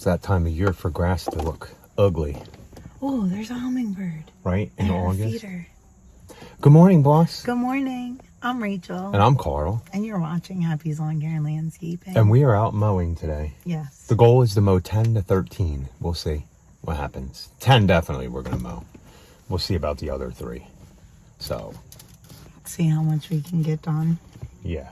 It's that time of year for grass to look ugly. Oh, there's a hummingbird. Right? In August. Feeder. Good morning, boss. Good morning. I'm Rachel. And I'm Carl. And you're watching Happy's Lawn Care and Landscaping. And we are out mowing today. Yes. The goal is to mow 10 to 13. We'll see what happens. 10 definitely we're going to mow. We'll see about the other 3. So. See how much we can get done. Yeah.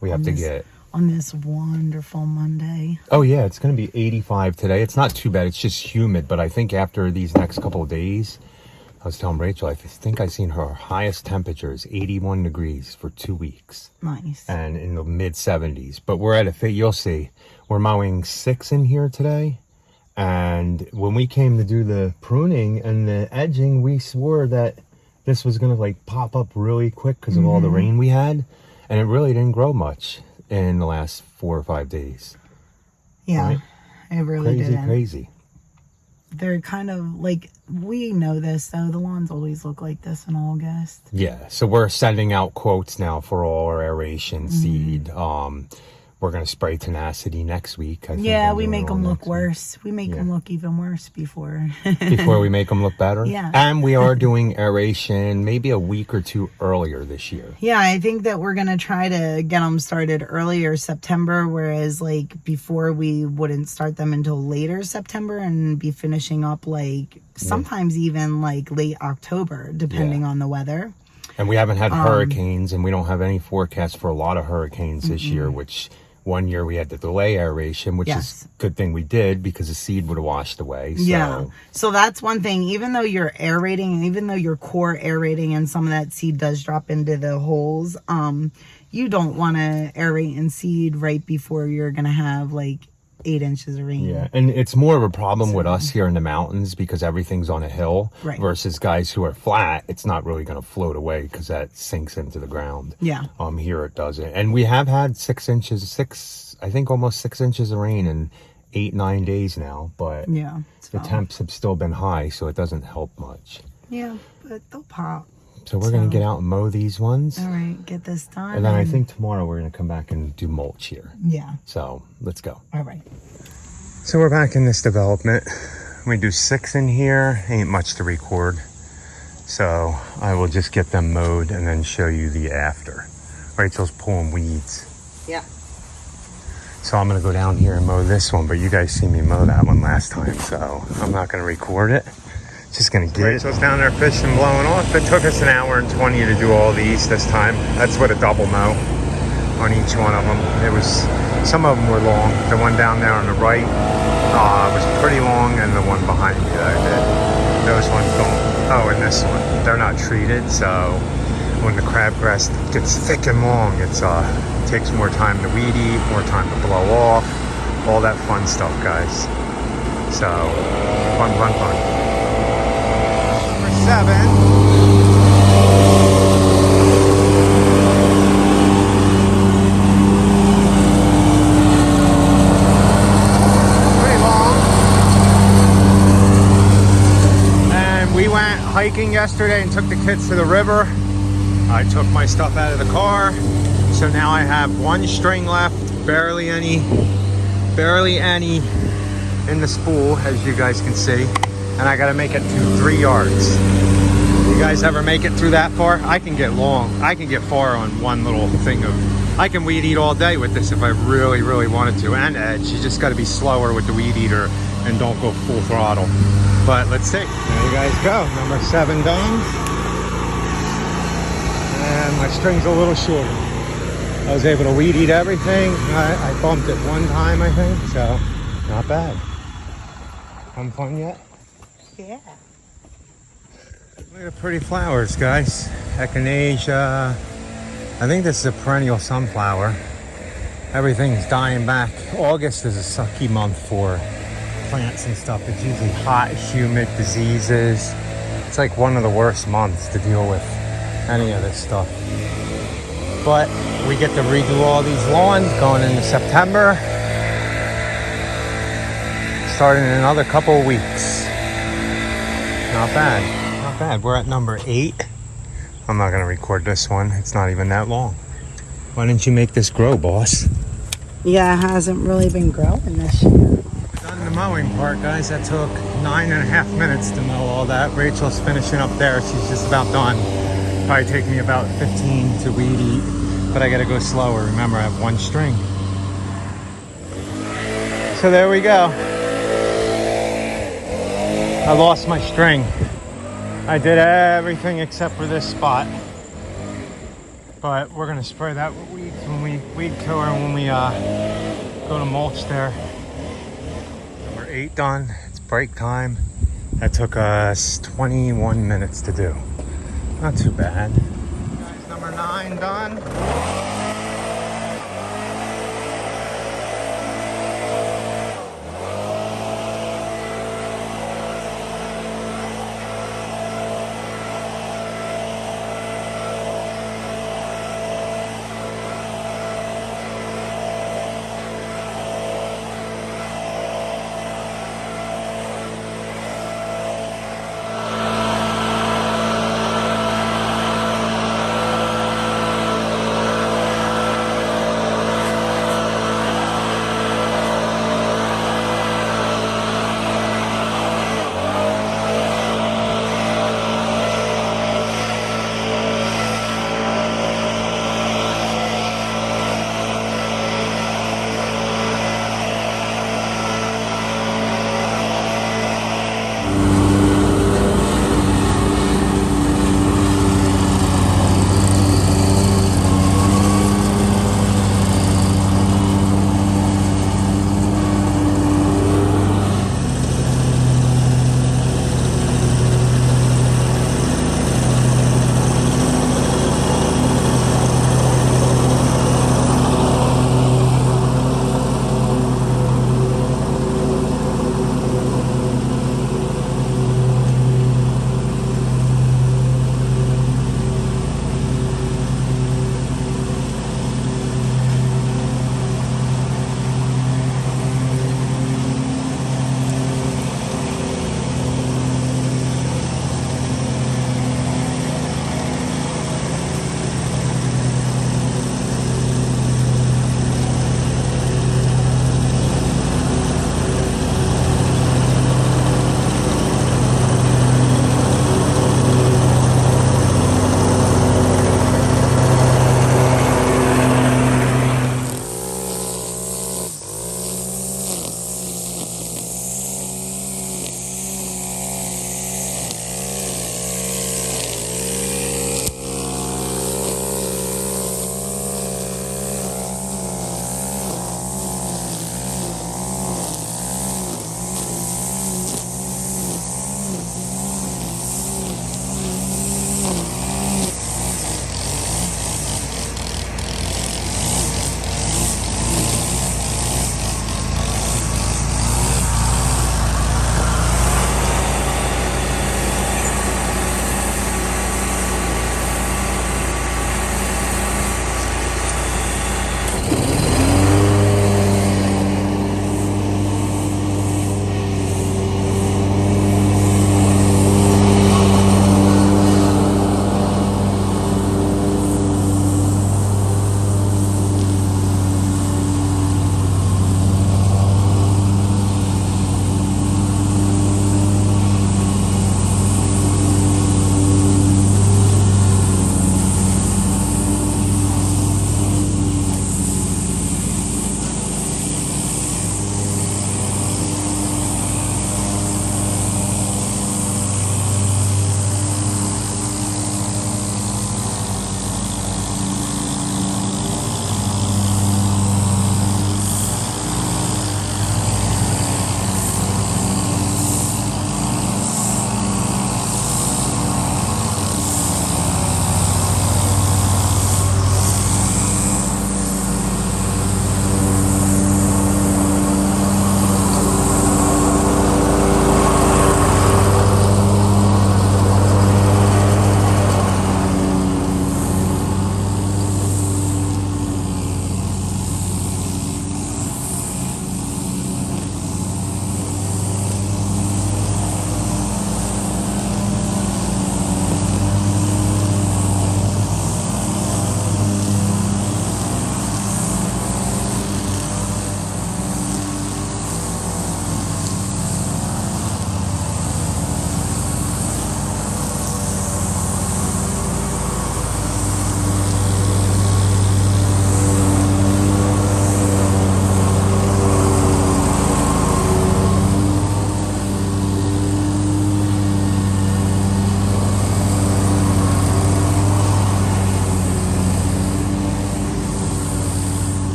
We have to get... On this wonderful Monday. Oh, yeah. It's going to be 85 today. It's not too bad. It's just humid. But I think after these next couple of days, I was telling Rachel, I think I've seen her highest temperature is 81 degrees for 2 weeks. Nice. And in the mid 70s. But we're at a fit. You'll see. We're mowing 6 in here today. And when we came to do the pruning and the edging, we swore that this was going to like pop up really quick because of all the rain we had. And it really didn't grow much in the last 4 or 5 days. Yeah, right? it really didn't. Crazy. They're kind of like, we know this though, the lawns always look like this in August. Yeah, so we're sending out quotes now for all our aeration seed. We're going to spray tenacity next week. Yeah, we make them look worse. We make them look even worse before. Before we make them look better? Yeah. And we are doing aeration maybe a week or 2 earlier this year. Yeah, I think that we're going to try to get them started earlier September, whereas like before we wouldn't start them until later September and be finishing up like sometimes even like late October, depending on the weather. And we haven't had hurricanes, and we don't have any forecast for a lot of hurricanes this year, which... One year we had to delay aeration, which is a good thing we did because the seed would have washed away. So. Yeah. So that's one thing. Even though you're aerating, and even though you're core aerating and some of that seed does drop into the holes, you don't want to aerate and seed right before you're going to have like 8 inches of rain. Yeah, and it's more of a problem with us here in the mountains because everything's on a hill versus guys who are flat. It's not really going to float away because that sinks into the ground. Yeah. Here it doesn't. And we have had 6 inches, I think almost 6 inches of rain in 8-9 days now. But yeah, the temps have still been high, so it doesn't help much. Yeah, but they'll pop. So we're going to get out and mow these ones. All right, get this done. And then I think tomorrow we're going to come back and do mulch here. Yeah. So let's go. All right. So we're back in this development. We do 6 in here. Ain't much to record. So I will just get them mowed and then show you the after. Rachel's pulling weeds. Yeah. So I'm going to go down here and mow this one. But you guys see me mow that one last time. So I'm not going to record it. Just gonna get it. So it's down there fishing, blowing off. It took us 1 hour and 20 to do all these this time. That's with a double mow on each one of them. It was, some of them were long. The one down there on the right was pretty long, and the one behind me that I did. Those ones don't. Oh, and this one, they're not treated. So when the crabgrass gets thick and long, it takes more time to weed eat, more time to blow off, all that fun stuff, guys. So fun. 7. Pretty long. And we went hiking yesterday and took the kids to the river. I took my stuff out of the car. So now I have 1 string left, barely any in the spool, as you guys can see. And I gotta make it to 3 yards. You guys ever make it through that far? I can get far on one little thing I can weed eat all day with this if I really, really wanted to. And edge, you just gotta be slower with the weed eater and don't go full throttle. But let's see. There you guys go, number 7 done. And my string's a little shorter. I was able to weed eat everything. I bumped it 1 time, I think, so not bad. Having fun yet? Yeah. Look at the pretty flowers, guys. Echinacea. I think this is a perennial sunflower. Everything's dying back. August is a sucky month for plants and stuff. It's usually hot, humid, diseases. It's like one of the worst months to deal with any of this stuff. But we get to redo all these lawns going into September. Starting in another couple of weeks. Not bad. We're at number 8. I'm not going to record this one. It's not even that long. Why didn't you make this grow, boss? Yeah, it hasn't really been growing this year. Done the mowing part, guys. That took 9.5 minutes to mow all that. Rachel's finishing up there. She's just about done. Probably take me about 15 to weed eat, but I gotta go slower. Remember, I have one string. So there we go. I lost my string. I did everything except for this spot. But we're gonna spray that with weeds when we weed killer when we go to mulch there. Number 8 done. It's break time. That took us 21 minutes to do. Not too bad. Guys, number 9 done.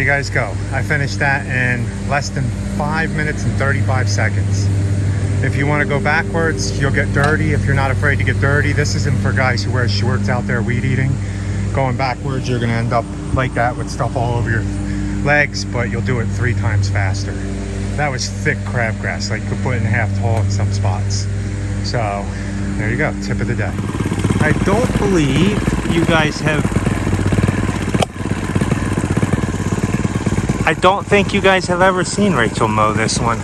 you guys go. I finished that in less than 5 minutes and 35 seconds. If you want to go backwards, you'll get dirty. If you're not afraid to get dirty, this isn't for guys who wear shorts out there weed eating. Going backwards, you're going to end up like that with stuff all over your legs, but you'll do it 3 times faster. That was thick crabgrass, like 1.5 feet tall in some spots. So there you go, tip of the day. I don't believe you guys have... I don't think you guys have ever seen Rachel mow this one.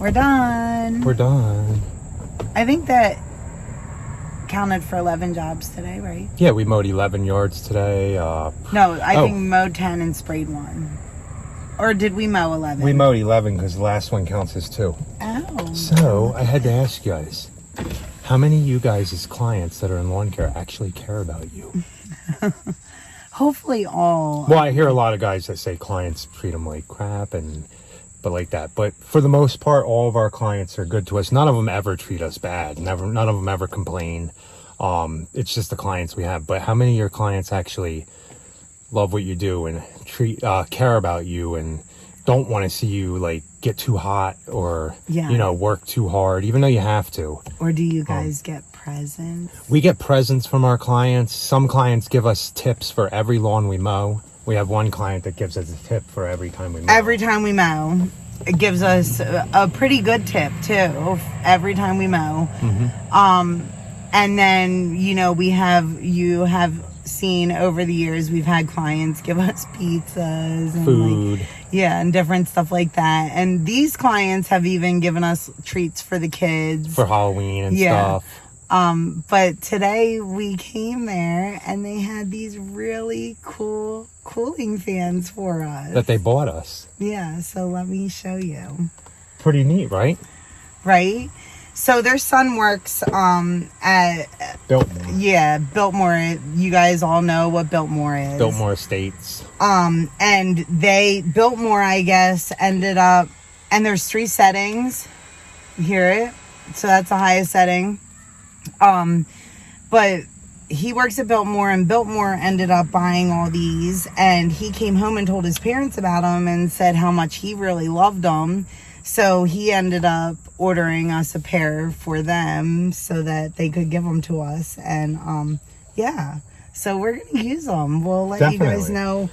We're done. We're done. I think that counted for 11 jobs today, right? Yeah, we mowed 11 yards today. No, I think mowed 10 and sprayed 1. Or did we mow 11? We mowed 11 because the last one counts as 2. Oh. So I had to ask you guys, how many of you guys' clients that are in lawn care actually care about you? Hopefully all. Well, I hear a lot of guys that say clients treat them like crap but like that. But for the most part, all of our clients are good to us. None of them ever treat us bad. None of them ever complain. It's just the clients we have. But how many of your clients actually love what you do and care about you and don't want to see you like get too hot or work too hard, even though you have to? Or do you guys get presents? We get presents from our clients. Some clients give us tips for every lawn we mow. We have one client that gives us a tip for every time we mow. Every time we mow. It gives us a pretty good tip, too, every time we mow. And then, you know, you have seen over the years, we've had clients give us pizzas and food. like, yeah, and different stuff like that. And these clients have even given us treats for the kids. For Halloween and stuff. But today we came there and they had these really cool cooling fans for us. That they bought us. Yeah, so let me show you. Pretty neat, right? Right? So their son works at Biltmore. Yeah, Biltmore. You guys all know what Biltmore is. Biltmore Estates. And Biltmore, I guess, ended up, and there's 3 settings. You hear it? So that's the highest setting. But he works at Biltmore, and Biltmore ended up buying all these, and he came home and told his parents about them and said how much he really loved them. So he ended up ordering us a pair for them so that they could give them to us. And yeah, so we're gonna use them. We'll let you guys know.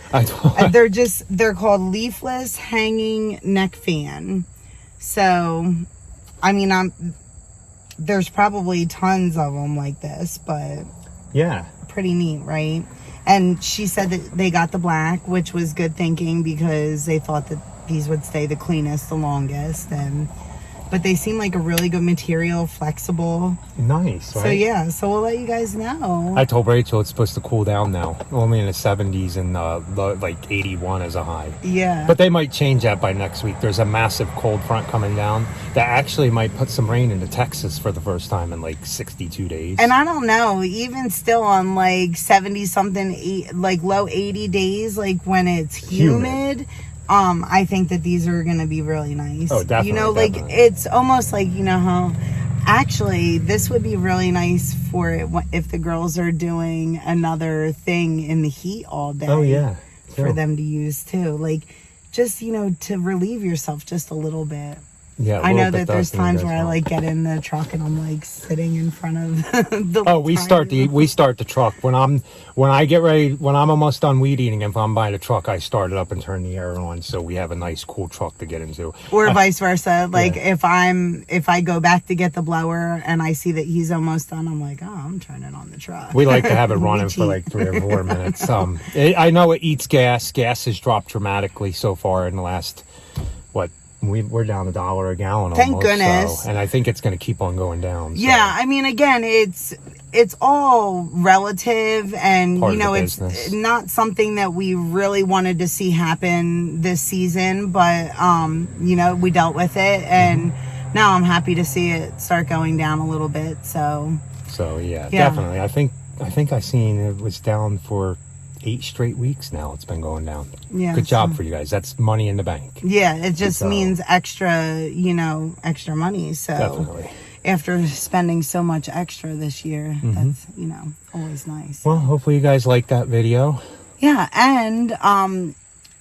They're called leafless hanging neck fan. So I mean, there's probably tons of them like this, but yeah, pretty neat, right? And she said that they got the black, which was good thinking because they thought that these would stay the cleanest, the longest, but they seem like a really good material, flexible. Nice, right? So yeah, so we'll let you guys know. I told Rachel it's supposed to cool down now. Only in the 70s and like 81 as a high. Yeah. But they might change that by next week. There's a massive cold front coming down that actually might put some rain into Texas for the first time in like 62 days. And I don't know, even still on like 70 something, like low 80 days, like when it's humid. I think that these are going to be really nice. Oh, definitely. You know, like it's almost like, you know how actually this would be really nice for if the girls are doing another thing in the heat all day. Oh, yeah. For them to use too. Like just, you know, to relieve yourself just a little bit. Yeah, I know that there's times where I like get in the truck and I'm like sitting in front of the. Oh, we start the truck when I'm almost done weed eating. If I'm by the truck, I start it up and turn the air on, so we have a nice cool truck to get into. Or vice versa. Like if I go back to get the blower and I see that he's almost done, I'm like, oh, I'm turning on the truck. We like to have it running for like 3 or 4 minutes. I know it eats gas. Gas has dropped dramatically so far in the last we're down $1 a gallon. Thank almost, goodness. So, and I think it's going to keep on going down. So. Yeah, I mean, again, it's all relative, and Part you know, of the it's business. not something that we really wanted to see happen this season, but you know, we dealt with it, and now I'm happy to see it start going down a little bit. So yeah, definitely. I think I seen it was down for 8 straight weeks now. It's been going down. Yeah, good job for you guys. That's money in the bank. Yeah, it just means extra money. So definitely, after spending so much extra this year, that's, you know, always nice. Well, hopefully you guys like that video. Yeah, and I'm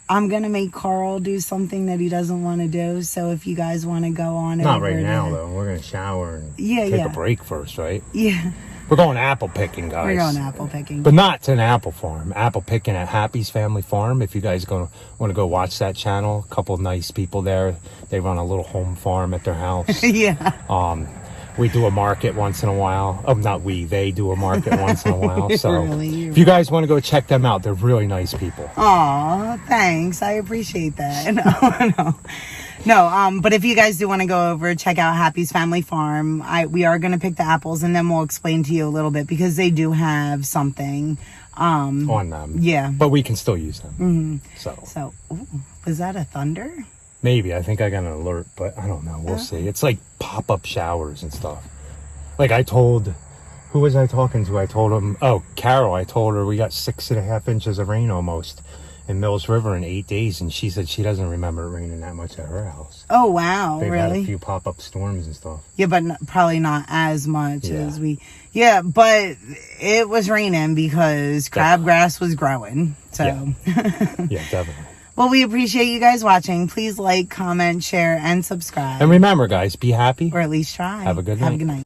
gonna make Carl do something that he doesn't want to do. So if you guys want to go on, not right now though. We're gonna shower and take a break first, right? Yeah. We're going apple picking, guys. We're going apple picking. But not to an apple farm. Apple picking at Happy's Family Farm. If you guys want to go watch that channel, a couple of nice people there. They run a little home farm at their house. Yeah. We do a market once in a while. Oh, not we. They do a market once in a while. So Really? if you guys want to go check them out, they're really nice people. Aw, thanks. I appreciate that. No, but if you guys do want to go over, check out Happy's Family Farm. We are going to pick the apples, and then we'll explain to you a little bit because they do have something on them. Yeah. But we can still use them. Mm-hmm. So, ooh, was that a thunder? Maybe. I think I got an alert, but I don't know. We'll see. It's like pop-up showers and stuff. Like who was I talking to? I told him, Carol, I told her we got 6.5 inches of rain almost in Mills River in 8 days, and she said she doesn't remember it raining that much at her house. Oh, wow. They've really? had a few pop-up storms and stuff. Yeah, but probably not as much as we... Yeah, but it was raining because crabgrass was growing. So... Yeah, definitely. Well, we appreciate you guys watching. Please like, comment, share, and subscribe. And remember, guys, be happy. Or at least try. Have a good night. Have a good night.